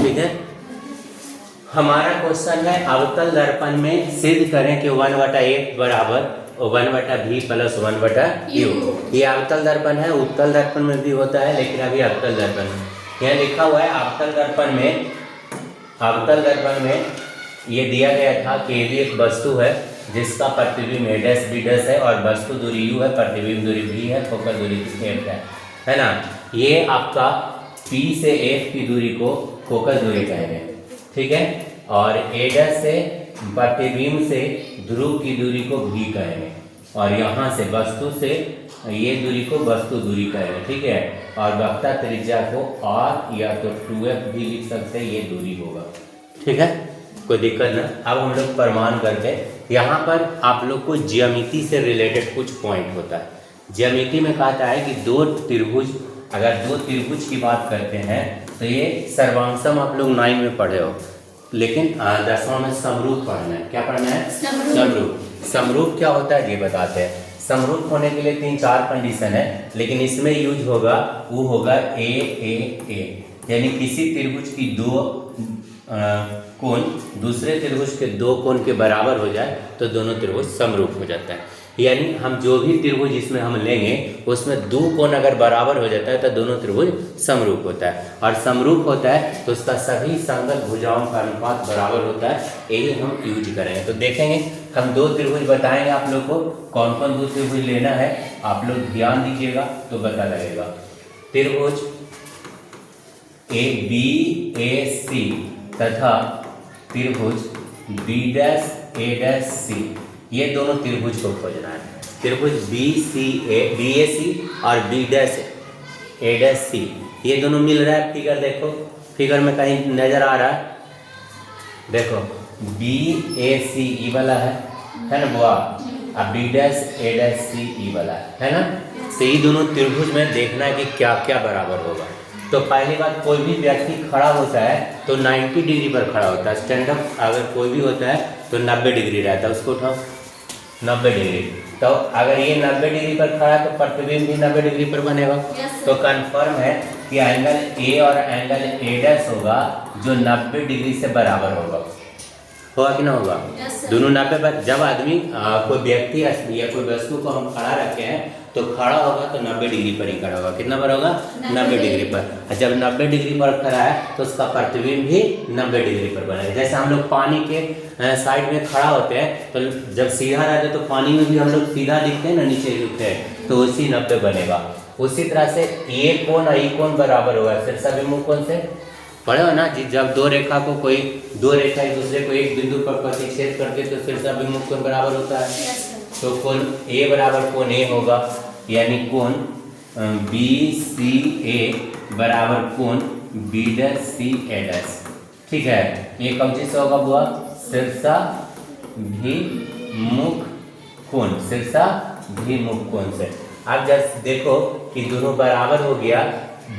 ठीक है। हमारा क्वेश्चन है अवतल दर्पण में सिद्ध करें कि 1/a बराबर 1/v प्लस 1/u। ये अवतल दर्पण है, उत्तल दर्पण में भी होता है, लेकिन अभी अवतल दर्पण में यहाँ लिखा हुआ है। अवतल दर्पण में ये दिया गया था कि यदि एक वस्तु है जिसका प्रतिबिंब a डैश b डैश है और वस्तु दूरी u है, प्रतिबिंब दूरी v है, फोकल दूरी f है ना। ये आपका P से F की दूरी को फोकस दूरी कहेंगे, ठीक है। और a डैश से प्रतिबिंब से ध्रुव की दूरी को v कहेंगे, और यहाँ से वस्तु से ये दूरी को वस्तु दूरी कहेंगे, ठीक है। और वक्ता त्रिज्या को r या तो 2f भी लिख सकते हैं, ये दूरी होगा, ठीक है, कोई दिक्कत ना। अब हम लोग प्रमाण करके यहाँ पर आप लोग को ज्यामिति से रिलेटेड कुछ पॉइंट होता है। ज्यामिति में कहता है कि दो त्रिभुज, अगर दो त्रिभुज की बात करते हैं तो ये सर्वांशम आप लोग 9 में पढ़े हो, लेकिन 10वां में समरूप पढ़ना है। क्या पढ़ना है? समरूप। समरूप क्या होता है ये बताते हैं। समरूप होने के लिए 3-4 कंडीशन है, लेकिन इसमें यूज होगा वो होगा ए ए ए, यानी किसी त्रिभुज की दो कोण दूसरे त्रिभुज के दो कोण के बराबर हो जाए तो दोनों त्रिभुज समरूप हो जाता है। यानी हम जो भी त्रिभुज इसमें हम लेंगे उसमें दो कोण अगर बराबर हो जाता है तो दोनों त्रिभुज समरूप होता है। और समरूप होता है तो उसका सभी संगत भुजाओं का अनुपात बराबर होता है, यही हम यूज करेंगे। तो देखेंगे, हम दो त्रिभुज बताएंगे आप लोग को, कौन कौन दो त्रिभुज लेना है आप लोग ध्यान दीजिएगा तो पता लगेगा। त्रिभुज ABAC तथा त्रिभुज B'A'C, ये दोनों त्रिभुज को खोजना है। त्रिभुज BAC और B'A'C, ये दोनों मिल रहा है। फिगर देखो, फिगर में कहीं नजर आ रहा है, देखो BAC ई वाला है ना बुआ, और B'A'C ई वाला है ना। तो ये दोनों त्रिभुज में देखना है कि क्या क्या बराबर होगा। तो पहली बात, कोई भी व्यक्ति खड़ा होता है तो 90 डिग्री पर खड़ा होता है। स्टैंड अप अगर कोई भी होता है तो 90 डिग्री रहता है, उसको उठाओ 90 डिग्री। तो अगर ये 90 डिग्री पर खड़ा है तो प्रतिबिंब भी 90 डिग्री पर बनेगा। तो कंफर्म है कि एंगल ए और एंगल ए डैश होगा जो 90 डिग्री से बराबर होगा कि ना होगा? दोनों 90 पर। जब आदमी कोई व्यक्ति या कोई वस्तु को हम खड़ा रखे हैं तो खड़ा होगा तो 90 डिग्री पर ही खड़ा होगा। कितना पर होगा? 90 डिग्री पर। जब 90 डिग्री पर खड़ा है तो उसका प्रतिबिंब भी 90 डिग्री पर बनेगा। जैसे हम लोग पानी के साइड में खड़ा होते हैं तो जब सीधा रहते हैं तो पानी में भी हम लोग सीधा दिखते हैं ना, नीचे दिखते हैं, तो उसी 90 बनेगा। उसी तरह से ये कोण और ये कोण बराबर होगा शीर्षाभिमुख कोण से, पढ़े हो ना जी। जब दो रेखा एक दूसरे को एक बिंदु पर प्रतिच्छेद करते तो शीर्षाभिमुख कोण बराबर होता है। तो कोण ए बराबर कोण ए होगा, यानी कोण BCA बराबर कोण B'CA', ठीक है। ये कौन चीज से होगा बुआ? शीर्षाभिमुख कोण, शीर्षाभिमुख कोण से। अब जब देखो कि दोनों बराबर हो गया,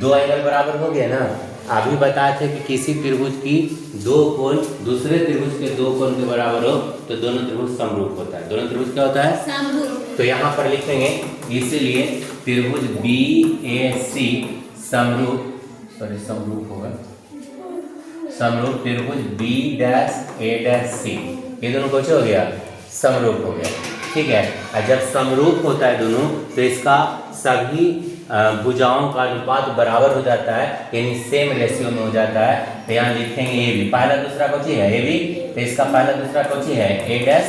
दो एंगल बराबर हो गया ना। अभी बताए थे कि किसी त्रिभुज की दो कोण दूसरे त्रिभुज के दो कोण के बराबर हो तो दोनों त्रिभुज समरूप होता है। दोनों त्रिभुज क्या होता है? समरूप। तो यहाँ पर लिखेंगे, इसीलिए त्रिभुज BAC समरूप होगा, समरूप त्रिभुज B'A'C, ये दोनों कुछ हो गया, समरूप हो गया, ठीक है। और जब समरूप होता है दोनों तो इसका सभी भुजाओं का अनुपात बराबर हो जाता है, यानी सेम रेशियो में हो जाता है। तो यहाँ लिखेंगे ए बी, पहला दूसरा कौन है? A B. तो इसका पहला दूसरा कौन है? A डैश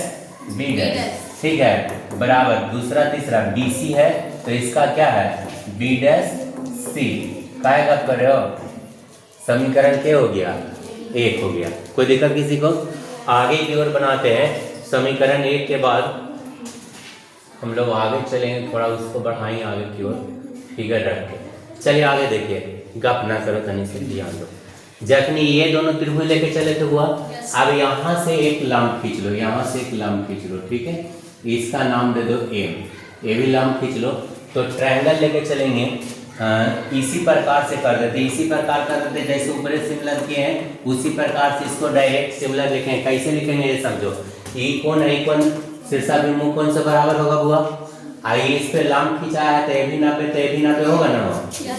B डैश, ठीक है, बराबर दूसरा तीसरा BC है तो इसका क्या है? B'C। काय कब कर रहे हो? समीकरण क्या हो गया? 1 हो गया। कोई दिक्कत किसी को? आगे की ओर बनाते हैं। समीकरण 1 के बाद हम लोग आगे चलेंगे, थोड़ा उसको बढ़ाएंगे आगे की ओर, फिगर रख के। चलिए आगे देखिए, गप ना करो, तनी से ध्यान दो। जखनी ये दोनों त्रिभुज लेके चले तो हुआ, अब यहाँ से एक लंब खींच लो, यहाँ से एक लंब खींच लो, ठीक है। इसका नाम दे दो M, ये भी लंब खींच लो। तो ट्रायंगल लेके चलेंगे, इसी प्रकार से कर देते, इसी प्रकार कर देते जैसे ऊपर सिमिलर किए हैं उसी प्रकार से इसको डायरेक्ट सिमिलर लिखेंगे। कैसे लिखेंगे ये समझो। ई कोण शीर्षाभिमुख कोण से बराबर होगा बुआ। आई इस पे लंब खींचा है तो ये भी 90 होगा ना।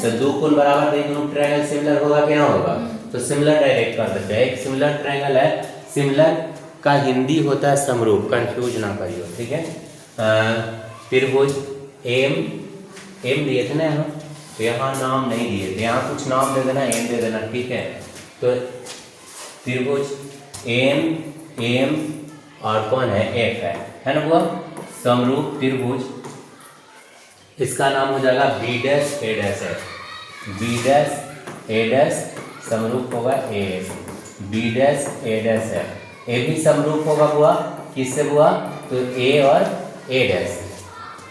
तो दो कोण बराबर, दोनों ट्रायंगल सिमिलर होगा कि ना होगा? तो सिमिलर डायरेक्ट कर देते हैं। एक सिमिलर ट्रायंगल है, सिमिलर का हिंदी होता है समरूप, कंफ्यूज ना करियो, ठीक है। त्रिभुज एम दिए थे ना यहाँ, तो यहाँ नाम नहीं दिए थे, यहाँ कुछ नाम दे देना, एम दे देना, ठीक है। तो त्रिभुज एम और कौन है, एफ है ना बुआ, समरूप त्रिभुज, इसका नाम हो जाएगा बी डैश ए डैश एफ, बी डैश ए डैश समरूप होगा ए, बी डैश ए डैश एफ, ए भी समरूप होगा बुआ, किससे बुआ, तो ए और ए डैश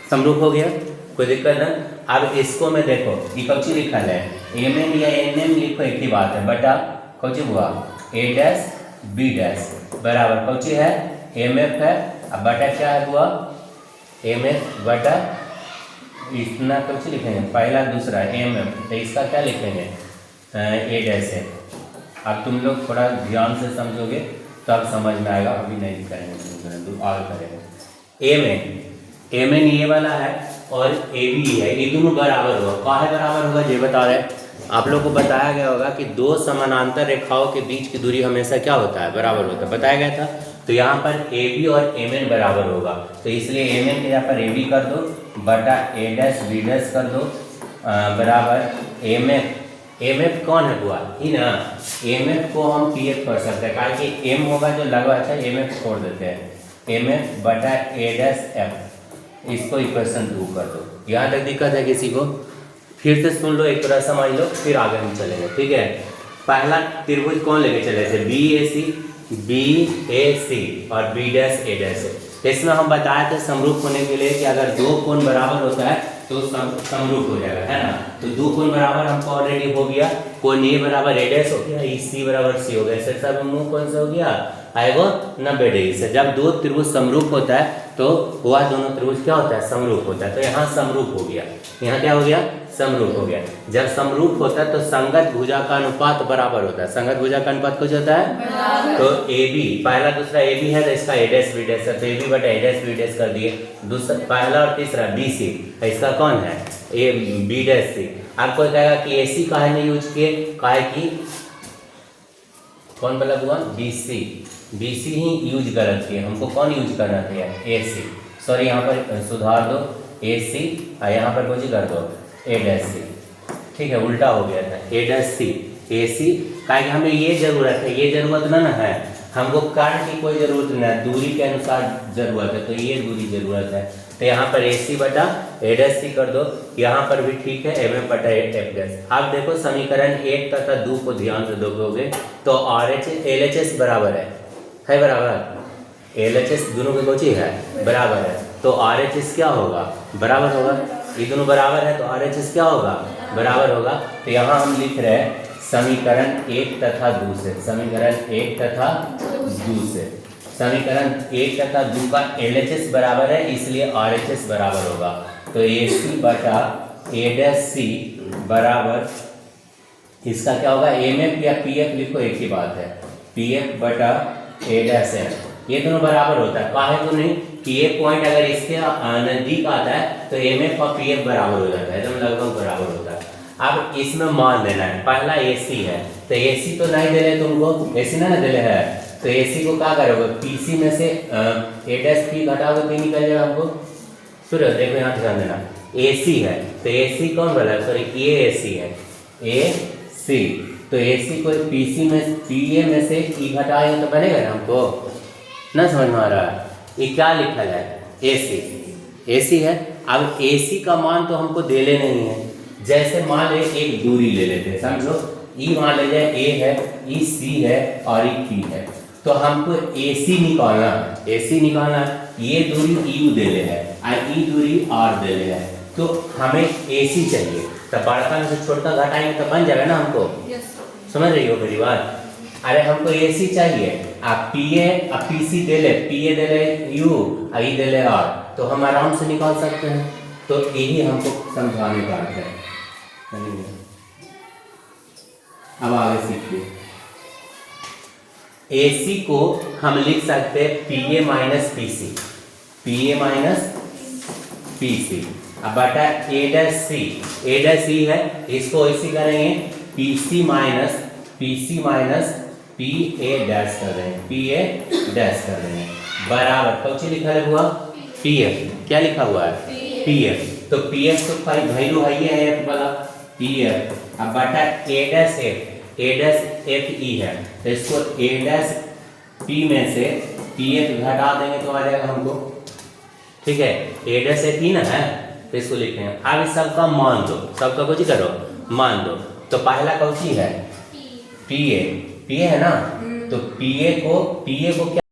समरूप हो गया, कोई दिक्कत ना। अब इसको मैं देखो, ये कौची लिखा है, एम एन या एन एम लिखो, एक ही बात है, बटा कौची हुआ, ए डैश बी डैश बराबर कौची है, एम एफ है, अब बटा क्या है हुआ, एम एफ बटा इतना कौची लिखेंगे, पहला दूसरा एम एफ, तो इसका क्या लिखेंगे, ए डैश है। अब तुम लोग थोड़ा ध्यान से समझोगे तब समझ में आएगा, अभी नहीं करेंगे, आगे करेंगे। एम एन ये वाला है और ए बी है, ये दोनों बराबर होगा, काहे बराबर होगा ये बता रहे, आप लोग को बताया गया होगा कि दो समानांतर रेखाओं के बीच की दूरी हमेशा क्या होता है, बराबर होता है, बताया गया था। तो यहाँ पर ए बी और एम एन बराबर होगा, तो इसलिए एम एन के यहाँ पर ए बी कर दो बटा ए डैश बी डैश कर दो बराबर एम एफ कौन है बुआ, ही ना, एम एफ को हम पी एफ कर सकते हैं, कारण कि एम होगा जो लगा अच्छा, एम एफ छोड़ देते हैं, एम एफ बटा ए डैश एफ, इसको इक्वेशन 2 कर दो। यहाँ तक दिक्कत है किसी को, फिर से सुन लो, एक तरह समझ लो, फिर आगे हम चलेंगे, ठीक है। पहला त्रिभुज कौन लेके चले थे, बी ए सी और बी डैश ए डैश है। इसमें हम बताए थे समरूप होने के लिए कि अगर दो कोण बराबर होता है तो समरूप हो जाएगा, है ना। तो दो कोण बराबर हमको ऑलरेडी हो गया, कोण ए बराबर ए डैश हो गया, ई सी बराबर सी हो गया, इससे सब मुंह कौन सा हो गया, आएगा 90 डिग्री से। जब दो त्रिभुज समरूप होता है तो वह दोनों त्रिभुज क्या होता है, समरूप होता है। तो यहाँ समरूप हो गया, यहाँ क्या हो गया, समरूप हो गया। जब समरूप होता है तो संगत भुजा का अनुपात बराबर होता है, संगत भुजा का अनुपात कुछ होता है, तो ए बी, पहला दूसरा ए बी है तो इसका ए डैश बी डैश है, तो ए बी बटा ए डैश बी डैश कर दिए, दूसरा पहला और तीसरा बी सी, इसका कौन है, ए बी डैश सी। आप कोई कहेगा कि ए सी काहे नहीं यूज किए, काहे कि कौन बोला हुआ, बी सी ही यूज गलत किए, हमको कौन यूज करना चाहिए, ए सी, सॉरी यहाँ पर सुधार दो, ए सी और यहाँ पर कुछ कर दो ए डैश सी, ठीक है, उल्टा हो गया था, ए डैश सी, ए सी, कारण कि हमें ये जरूरत है, ये जरूरत ना है, हमको कारण की कोई जरूरत नहीं है, दूरी के अनुसार जरूरत है, तो ये दूरी जरूरत है, तो यहाँ पर ए सी बटा ए डैश सी कर दो, यहाँ पर भी ठीक है, एम एफ बटा एफ डैश। आप देखो समीकरण 1 तथा 2 को ध्यान से देखोगे तो R H L H S बराबर है बराबर, एल एच एस दोनों के कोची है बराबर है, तो आर एच एस क्या होगा, बराबर होगा, ये दोनों बराबर है तो आर एच एस क्या होगा, बराबर होगा। तो यहाँ हम लिख रहे हैं समीकरण 1 तथा 2 से, समीकरण 1 तथा 2 से, समीकरण 1 तथा 2 का एल एच एस बराबर है, इसलिए आर एच एस बराबर होगा, तो ए सी बटा ए डैश सी बराबर इसका क्या होगा, एम एफ या पी एफ लिखो, एक ही बात है, पी एफ बटा ए डैश एफ, ये दोनों बराबर होता है, काहे तो नहीं कि ये पॉइंट अगर इसके नजदीक आता है तो एम एफ और पी एफ बराबर हो जाता है, एकदम लगभग बराबर होता है। अब इसमें मान देना है, पहला ए सी है, तो ए सी तो नहीं दे रहे तुमको, ए सी ना दे रहे है, तो ए सी को क्या करोगे, पी सी में से ए डैश पी घटाओगे पी निकल जाएगा हमको, सुनो देखो यहाँ ध्यान देना, ए सी है तो ए सी कौन बोला, सॉरी ये ए सी है, ए सी, तो ए सी को पी सी में पी ए में से ई घटाएंगे तो बनेगा ना हमको, ना समझ में आ रहा है, ये क्या लिखा है, ए सी है। अब ए सी का मान तो हमको दे ले नहीं है, जैसे मान ले एक दूरी ले लेते हैं, समझो ई मान ले जाए ए है, ई सी है और ई पी है, तो हमको ए सी निकालना है, ए सी निकालना है, ये दूरी यू दे ले है और ई दूरी आर दे ले है, तो हमें ए सी चाहिए, तो बड़का में से छोटा घटाएंगे तो बन जाएगा ना हमको, समझ रही हो मेरी बात। अरे हमको ए सी चाहिए, आप पी ए और पी सी दे ले, पी ए दे ले यू और ई दे ले आर, तो हम आराम से निकाल सकते हैं, तो यही हमको समझाने का अर्थ है। अब आगे सीखिए, ए सी को हम लिख सकते हैं P A minus P C, P A minus P C, अब बटा ए डैश सी, ए डैश सी है, इसको ऐसी करेंगे P C minus PC minus PA dash कर रहे हैं, PA डैश कर रहे हैं बराबर कौन सी लिखा हुआ PF, क्या लिखा हुआ है PF। तो PF तो वैल्यू है ये है वाला PF, अब बटा A डैश F E है, तो इसको A डैश P में से PF घटा देंगे तो आ जाएगा हमको, ठीक है। A डैश F E ना है, तो इसको लिखते हैं। अब इस सबका मान दो, सबका कुछ करो मान दो। तो पहला कौन सी है PA है ना, तो PA को क्या